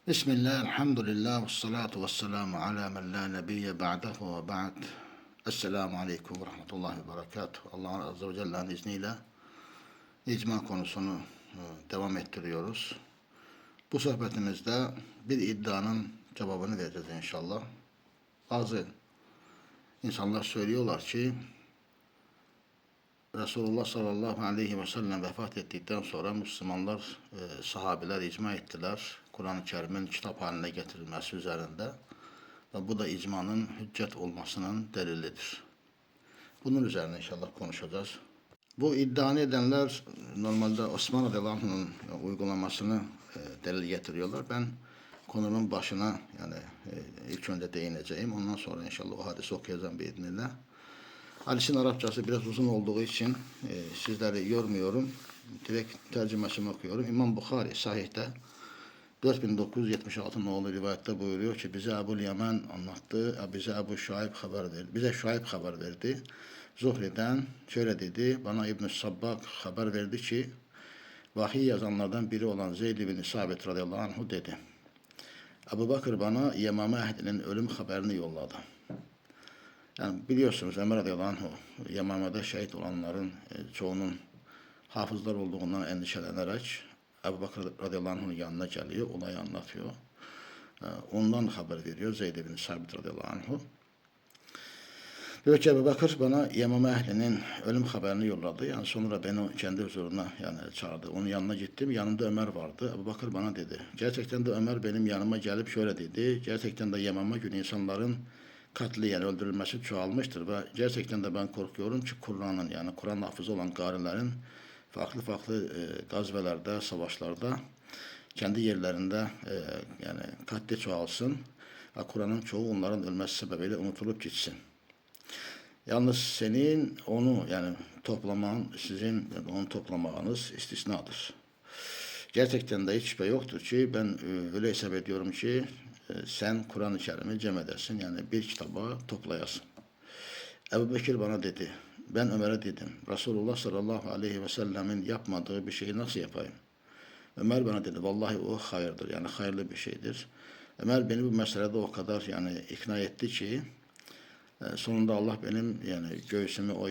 Bismillah, elhamdülillah, ve salatu ve selamu ala men la nebiyye ba'dahu ve ba'd. Esselamu aleyküm ve rahmetullahi ve berekatuhu. Allah Azze ve Celle'nin izniyle icma konusunu devam ettiriyoruz. Bu sohbetimizde bir iddianın cevabını vereceğiz inşallah. Bazı insanlar söylüyorlar ki Resulullah sallallahu aleyhi ve sellem vefat ettikten sonra Müslümanlar, sahabeler icma ettiler. Kur'an-ı Kerim'in kitap haline getirilmesi üzerinde. Ve bu da icmanın hüccet olmasının delilidir. Bunun üzerine inşallah konuşacağız. Bu iddianı edenler normalde Osman radıyallahu anh'ın uygulamasını delil getiriyorlar. Ben konunun başına ilk önce değineceğim. Ondan sonra inşallah o hadisi okuyacağım biiznillah. Hadisin Arapçası biraz uzun olduğu için sizleri yormuyorum. Direkt tercümesini okuyorum. İmam Bukhari sahihte 4976 nolu rivayette buyuruyor ki bize Ebu'l Yaman anlattı, bize Ebu Şuayb haber verdi. Bize Şuayb haber verdi. Zuhri'den şöyle dedi, bana İbn-i Sabbak haber verdi ki vahiy yazanlardan biri olan Zeyd bin Sabit radıyallahu anh dedi. Ebu Bakır bana Yemame ehlinin ölüm haberini yolladı. Yani biliyorsunuz Ömer radıyallahu anh Yemame'de şehit olanların çoğunun hafızlar olduğundan endişelenerek Ebu Bakır radıyallahu anh'ın yanına geliyor, olayı anlatıyor. Ondan haber veriyor Zeyd bin Sabit radıyallahu anh'u. Diyor ki Ebu Bakır bana Yemame ehlinin ölüm haberini yolladı. Yani sonra beni kendi huzuruna çağırdı. Onun yanına gittim. Yanımda Ömer vardı. Ebu Bakır bana dedi. Gerçekten de Ömer benim yanıma gelip şöyle dedi. Gerçekten de Yemame günü insanların katli öldürülmesi çoğalmıştır ve gerçekten de ben korkuyorum ki Kur'an hafızı olan garilerin farklı gazvelerde, savaşlarda kendi yerlerinde katli çoğalsın ve Kur'an'ın çoğu onların ölmesi sebebiyle unutulup gitsin. Yalnız senin onu sizin onu toplamanız istisnadır. Gerçekten de hiç şüphe yoktur ki ben öyle hesap ediyorum ki sen Kur'an-ı Kerim'i cem edersin. Yani bir kitaba toplayasın. Ebu Bekir bana dedi. Ben Ömer'e dedim. Resulullah sallallahu aleyhi ve sellemin yapmadığı bir şeyi nasıl yapayım? Ömer bana dedi. Vallahi o hayırdır. Yani hayırlı bir şeydir. Ömer beni bu meselede o kadar ikna etti ki sonunda Allah benim göğsümü o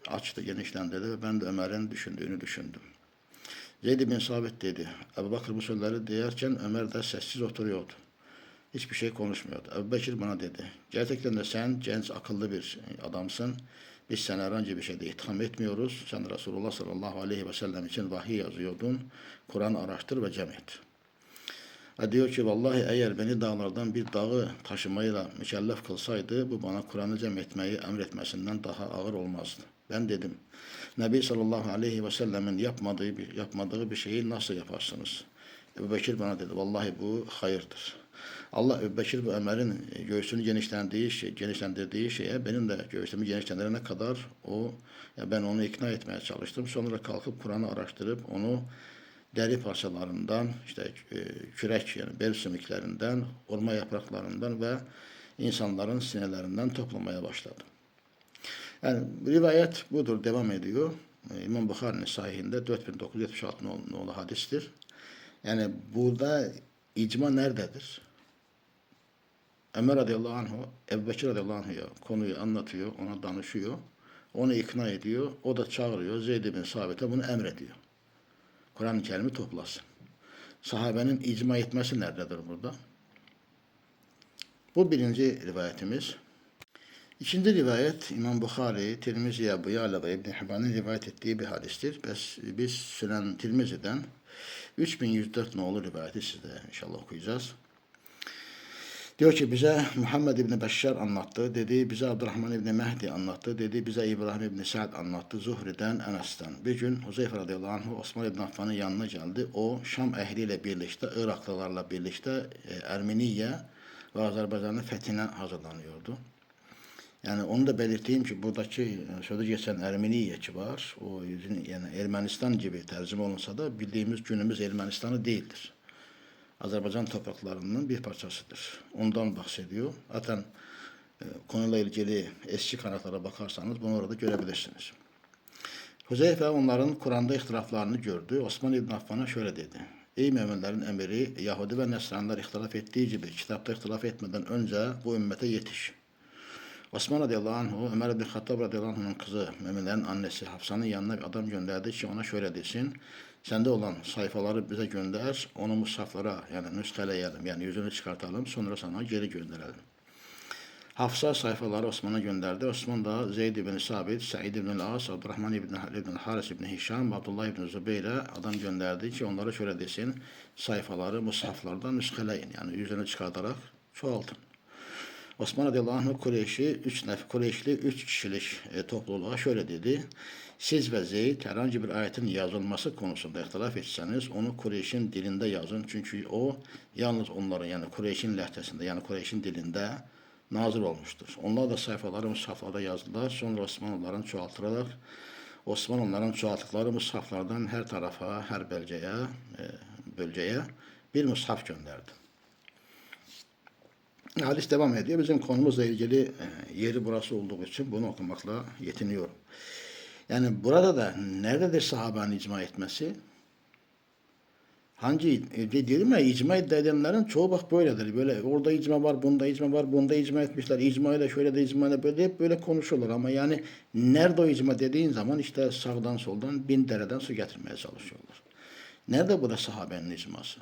açtı, genişlendirdi ve ben de Ömer'in düşündüğünü düşündüm. Zeyd bin Sabit dedi. Ebu Bakır bu sözleri diyerken Ömer de sessiz oturuyordu. Hiçbir şey konuşmuyordu. Ebu Bekir bana dedi. Gerçekten de sen genç, akıllı bir adamsın. Biz seni herhangi bir şeyde itham etmiyoruz. Sen Resulullah sallallahu aleyhi ve sellem için vahiy yazıyordun. Kur'an araştır ve cem et. Diyor ki vallahi eğer beni dağlardan bir dağı taşımayla mükellef kılsaydı bu bana Kur'an'ı cem etmeyi emretmesinden daha ağır olmazdı. Ben dedim. Nebi sallallahu aleyhi ve sellemin yapmadığı bir şeyi nasıl yaparsınız? Ebu Bekir bana dedi. Vallahi bu hayırdır. Allah Ebu Bekir ve Ömer'in göğsünü genişlendirdiği şeye benim de göğsümü genişlendirene kadar ben onu ikna etmeye çalıştım. Sonra kalkıp Kur'an'ı araştırıp onu deri parçalarından, kürek bel sümüklerinden, orma yapraklarından ve insanların sinelerinden toplamaya başladım. Yani rivayet budur, devam ediyor. İmam Bukhari'nin sahihinde 4976 nolu hadistir. Yani burada icma nerededir? Ömer radıyallahu anh, Ebu Bekir radıyallahu anh'a konuyu anlatıyor, ona danışıyor. Onu ikna ediyor. O da çağırıyor. Zeyd bin Sabit'e bunu emrediyor. Kur'an-ı Kerim'i toplasın. Sahabenin icma etmesi nerededir burada? Bu birinci rivayetimiz. İkinci rivayet İmam Bukhari, Tirmizi, Ebu Ya'la ve İbn Hibban'ın rivayet ettiği bir hadistir. Biz Sünen Tirmizi'den 3104 nolu rivayeti size inşallah okuyacağız. Diyor ki bize Muhammed İbni Beşşar anlattı, dedi bize Abdurrahman İbni Mehdi anlattı, dedi bize İbrahim İbni Sa'd anlattı, Zuhri'den, Enes'ten. Bir gün Huzeyfe radıyallahu anh Osman İbni Affan'ın yanına geldi. O Şam ehliyle birlikte, Iraklılarla birlikte Ermeniye ve Azerbaycan'ın fethine hazırlanıyordu. Yani onu da belirteyim ki buradaki sözü geçen Ermeniyeci var. O Ermenistan gibi tercüme olunsa da bildiğimiz günümüz Ermenistan'ı değildir. Azerbaycan topraklarının bir parçasıdır. Ondan bahsediyor. Zaten konuyla ilgili eski kaynaklara bakarsanız bunu orada görebilirsiniz. Huzeyfe onların Kur'an'da ihtilaflarını gördü. Osman İbn Affan'a şöyle dedi. Ey müminlerin emiri, Yahudi ve Nesraniler ihtilaf ettiği gibi kitapta ihtilaf etmeden önce bu ümmete yetiş. Osman radıyallahu anhu, Ömer bin Hattab radıyallahu anh'ın kızı, müminlerin annesi Hafsa'nın yanına bir adam gönderdi ki ona şöyle desin. Sende olan sayfaları bize gönder, onu mushaflara yani nüskeleyelim, yani yüzünü çıkartalım, sonra sana geri gönderelim. Hafsa sayfaları Osman'a gönderdi. Osman da Zeyd ibn Sabit, Sa'id ibn As, Abdurrahman ibn Haris ibn Hişam, Abdullah ibn Zübeyir'e adam gönderdi ki onlara şöyle desin. Sayfaları mushaflardan nüskeleyin. Yani yüzünü çıkartarak çoğaltın. Osman radıyallahu anh Kureyşli 3 kişilik topluluğa şöyle dedi. Siz ve Zeyd herhangi bir ayetin yazılması konusunda ihtilaf etseniz onu Kureyş'in dilinde yazın. Çünkü o yalnız onların yani Kureyş'in lehtesinde yani Kureyş'in dilinde nazil olmuştur. Onlar da sayfaları mushaflarda yazdılar. Sonra Osman onların çoğalttıkları mushaflardan her tarafa, her bölgeye bir mushaf gönderdi. Hadis devam ediyor. Bizim konumuzla ilgili yeri burası olduğu için bunu okumakla yetiniyorum. Yani burada da nerededir sahabenin icma etmesi? Dedim ya icma iddia edenlerin çoğu bak böyledir. Böyle orada icma var, bunda icma var, bunda icma etmişler. İcmayla şöyle de icmayla böyle hep böyle konuşuyorlar. Ama yani nerede o icma dediğin zaman işte sağdan soldan bin dereden su getirmeye çalışıyorlar. Nerede burada sahabenin icması?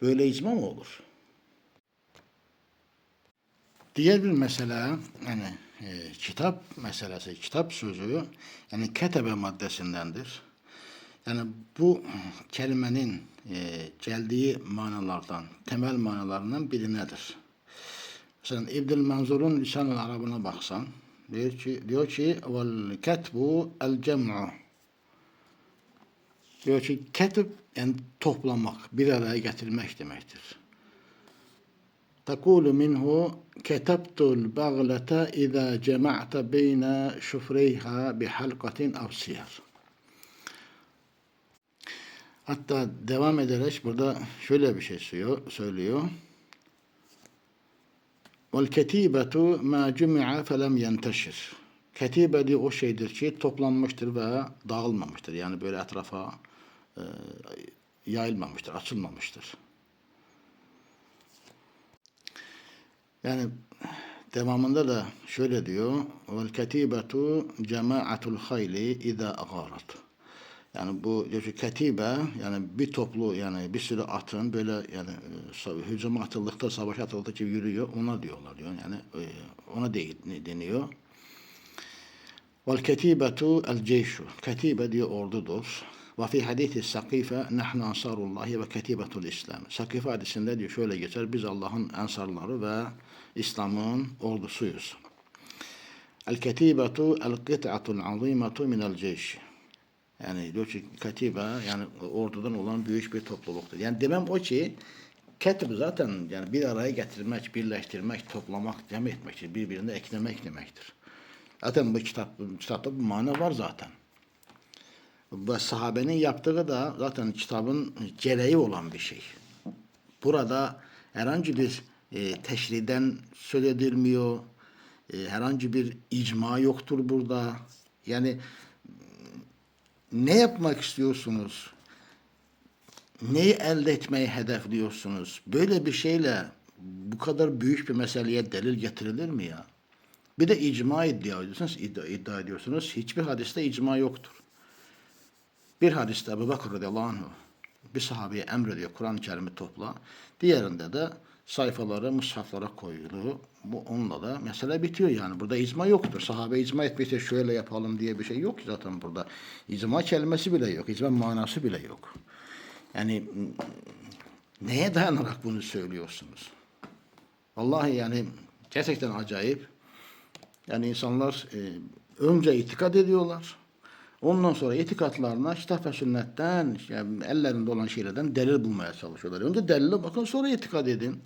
Böyle icma mı olur? Diğer bir mesele yani kitap meselesi, kitap sözü yani ketebe maddesindendir. Yani bu kelimenin geldiği manalardan, temel manalarından biri nedir? Mesela İbn-i Manzur'un Lisan-ı Arabına baksan, diyor ki vel ketbu el cem'u. Diyor ki ketib yani toplamak, bir araya getirmek demektir. تقول منه كتبت البغلة إذا جمعت بين شفريها بحلقة أو سير. Hatta devam ederek burada şöyle bir şey söylüyor. Vel ketibetu ma cumi'a felem yenteşir. Ketibe diyor o şeydir ki toplanmıştır ve dağılmamıştır. Yani böyle etrafa yayılmamıştır, açılmamıştır. Yani devamında da şöyle diyor. Vel ketibetu cema'atul hayli iza agarat. Yani bu diyor ki ketibe yani bir toplu yani bir sürü atın böyle yani hücuma atıldıkta savaş atıldıkça yürüyor ona diyorlar diyor. Yani ona değil deniyor. Vel ketibetu el ceyşu. Ketibe diyor ordudur. Ve fi hadisi Sakife nahnu ansarullahi ve ketibetul İslam. Sakife hadisinde diyor şöyle geçer. Biz Allah'ın ensarları ve İslam'ın ordusuyuz. El ketibetu el qit'atul azimetu minel ceyş. Yani diyor ki katibe yani ordudan olan büyük bir topluluktur. Yani demem o ki ketib zaten yani bir araya getirmek, birleştirmek, toplamak, cem etmektir. Birbirine eklemek demektir. Zaten bu kitapta bu mana var zaten. Bu sahabenin yaptığı da zaten kitabın gereği olan bir şey. Burada herhangi bir teşriden söz edilmiyor. Herhangi bir icma yoktur burada. Yani ne yapmak istiyorsunuz? Neyi elde etmeyi hedefliyorsunuz? Böyle bir şeyle bu kadar büyük bir meseleye delil getirilir mi ya? Bir de icma iddia ediyorsunuz. Hiçbir hadiste icma yoktur. Bir hadiste Ebu Bakır radıyallahu anh bir sahabeye emrediyor Kur'an-ı Kerim'i topla. Diğerinde de sayfaları mushaflara koyuluyor. Bu onunla da mesele bitiyor yani. Burada icma yoktur. Sahabe icma etmişse şöyle yapalım diye bir şey yok zaten burada. İcma kelimesi bile yok. İcma manası bile yok. Yani neye dayanarak bunu söylüyorsunuz? Vallahi yani gerçekten acayip. Yani insanlar önce itikad ediyorlar. Ondan sonra itikatlarına kitap ve sünnetten yani ellerinde olan şeylerden delil bulmaya çalışıyorlar. Önce delile bakın sonra itikad edin.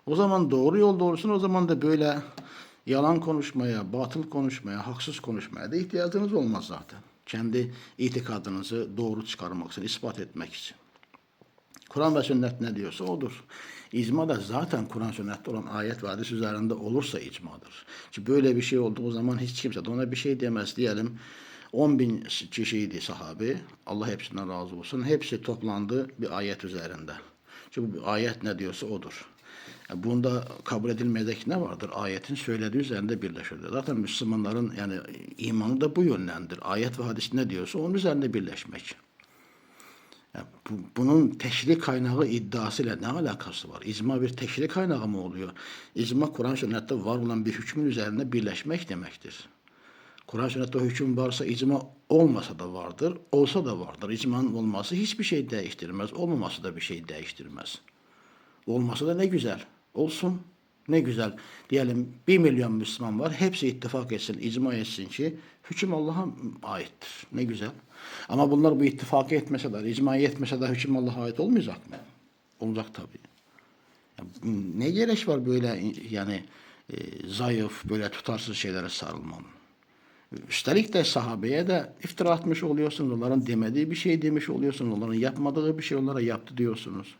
O zaman doğru yolda olursun. O zaman da böyle yalan konuşmaya, batıl konuşmaya, haksız konuşmaya da ihtiyacınız olmaz zaten. Kendi itikadınızı doğru çıkarmak için, ispat etmek için. Kur'an ve sünnet ne diyorsa odur. İcma da zaten Kur'an sünnette olan ayet ve hadis üzerinde olursa icmadır. Ki böyle bir şey olduğu zaman hiç kimse de ona bir şey demez diyelim. 10 bin kişiydi sahabe. Allah hepsinden razı olsun. Hepsi toplandı bir ayet üzerinde. Çünkü ayet ne diyorsa odur. Yani bunda kabul edilmeyecek ne vardır? Ayetin söylediği üzerinde birleşiyor. Zaten Müslümanların yani imanı da bu yönlendir. Ayet ve hadis ne diyorsa onun üzerinde birleşmek. Yani bunun teşri kaynağı iddiasıyla ne alakası var? İcma bir teşri kaynağı mı oluyor? İcma Kur'an sünnette var olan bir hükmün üzerinde birleşmek demektir. Kur'an sünnette o hüküm varsa icma olmasa da vardır, olsa da vardır. İcmanın olması hiçbir şey değiştirmez, olmaması da bir şey değiştirmez. Olması da ne güzel. Olsun. Ne güzel. Diyelim 1 milyon Müslüman var. Hepsi ittifak etsin, icma etsin ki hüküm Allah'a aittir. Ne güzel. Ama bunlar bu ittifakı etmeseler, icmayı etmeseler hüküm Allah'a ait olmayacak mı? Olacak tabii. Ya, ne gerek var böyle yani zayıf, böyle tutarsız şeylere sarılmanın? Üstelik de sahabeye de iftira atmış oluyorsunuz. Onların demediği bir şey demiş oluyorsunuz. Onların yapmadığı bir şey onlara yaptı diyorsunuz.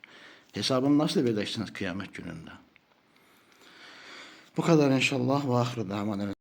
Hesabını nasıl vereceksiniz kıyamet gününde? Bu kadar inşallah. Ve ahire da'vanen